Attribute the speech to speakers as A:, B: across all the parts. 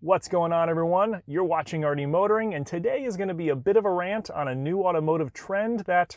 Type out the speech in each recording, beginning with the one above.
A: What's going on, everyone? You're watching RD Motoring, and today is going to be a bit of a rant on a new automotive trend that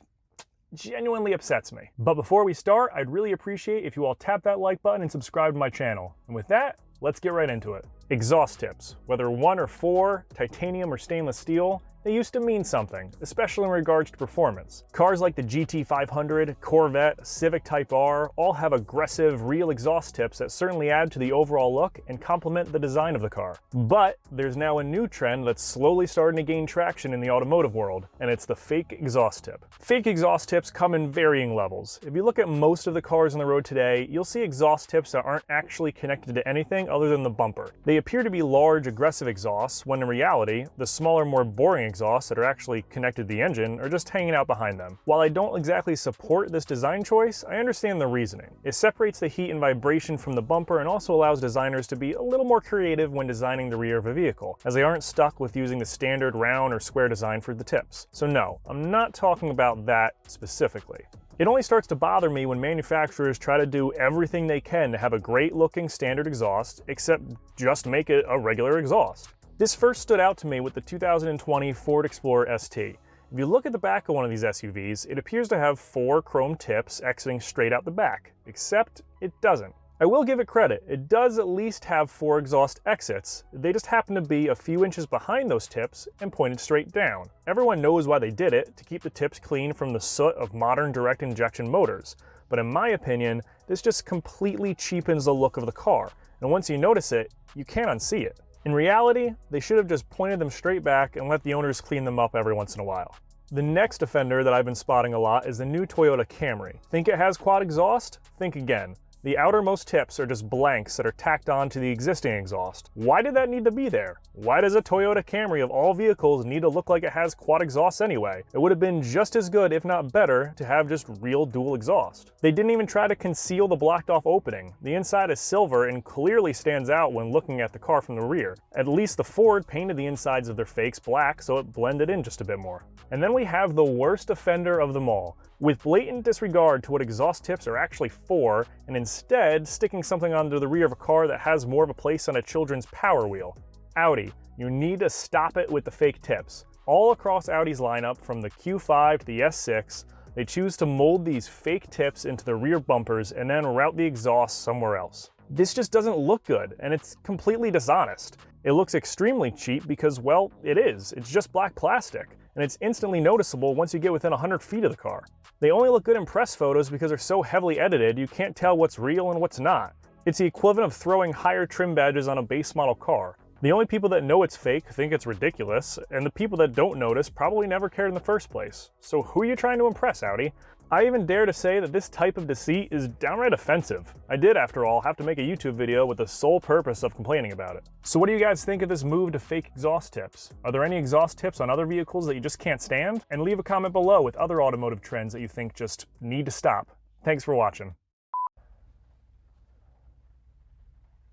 A: genuinely upsets me. But before we start, I'd really appreciate if you all tap that like button and subscribe to my channel. And with that, let's get right into it. Exhaust tips, whether 1 or 4, titanium or stainless steel, they used to mean something, especially in regards to performance. Cars like the GT500, Corvette, Civic Type-R all have aggressive, real exhaust tips that certainly add to the overall look and complement the design of the car. But there's now a new trend that's slowly starting to gain traction in the automotive world, and it's the fake exhaust tip. Fake exhaust tips come in varying levels. If you look at most of the cars on the road today, you'll see exhaust tips that aren't actually connected to anything other than the bumper. They appear to be large, aggressive exhausts, when in reality, the smaller, more boring exhausts that are actually connected to the engine are just hanging out behind them. While I don't exactly support this design choice, I understand the reasoning. It separates the heat and vibration from the bumper and also allows designers to be a little more creative when designing the rear of a vehicle, as they aren't stuck with using the standard round or square design for the tips. So no, I'm not talking about that specifically. It only starts to bother me when manufacturers try to do everything they can to have a great looking standard exhaust, except just make it a regular exhaust. This first stood out to me with the 2020 Ford Explorer ST. If you look at the back of one of these SUVs, it appears to have 4 chrome tips exiting straight out the back, except it doesn't. I will give it credit, it does at least have 4 exhaust exits. They just happen to be a few inches behind those tips and pointed straight down. Everyone knows why they did it, to keep the tips clean from the soot of modern direct injection motors. But in my opinion, this just completely cheapens the look of the car, and once you notice it, you can't unsee it. In reality, they should have just pointed them straight back and let the owners clean them up every once in a while. The next offender that I've been spotting a lot is the new Toyota Camry. Think it has quad exhaust? Think again. The outermost tips are just blanks that are tacked on to the existing exhaust. Why did that need to be there? Why does a Toyota Camry of all vehicles need to look like it has quad exhaust anyway? It would have been just as good, if not better, to have just real dual exhaust. They didn't even try to conceal the blocked off opening. The inside is silver and clearly stands out when looking at the car from the rear. At least the Ford painted the insides of their fakes black so it blended in just a bit more. And then we have the worst offender of them all. With blatant disregard to what exhaust tips are actually for, and instead sticking something onto the rear of a car that has more of a place on a children's Power Wheel. Audi, you need to stop it with the fake tips. All across Audi's lineup, from the Q5 to the S6, they choose to mold these fake tips into the rear bumpers and then route the exhaust somewhere else. This just doesn't look good, and it's completely dishonest. It looks extremely cheap because, well, it is. It's just black plastic, and it's instantly noticeable once you get within 100 feet of the car. They only look good in press photos because they're so heavily edited you can't tell what's real and what's not. It's the equivalent of throwing higher trim badges on a base model car. The only people that know it's fake think it's ridiculous, and the people that don't notice probably never cared in the first place. So who are you trying to impress, Audi? I even dare to say that this type of deceit is downright offensive. I did, after all, have to make a YouTube video with the sole purpose of complaining about it. So what do you guys think of this move to fake exhaust tips? Are there any exhaust tips on other vehicles that you just can't stand? And leave a comment below with other automotive trends that you think just need to stop. Thanks for watching.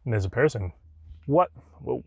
A: There's a person. What? Whoa.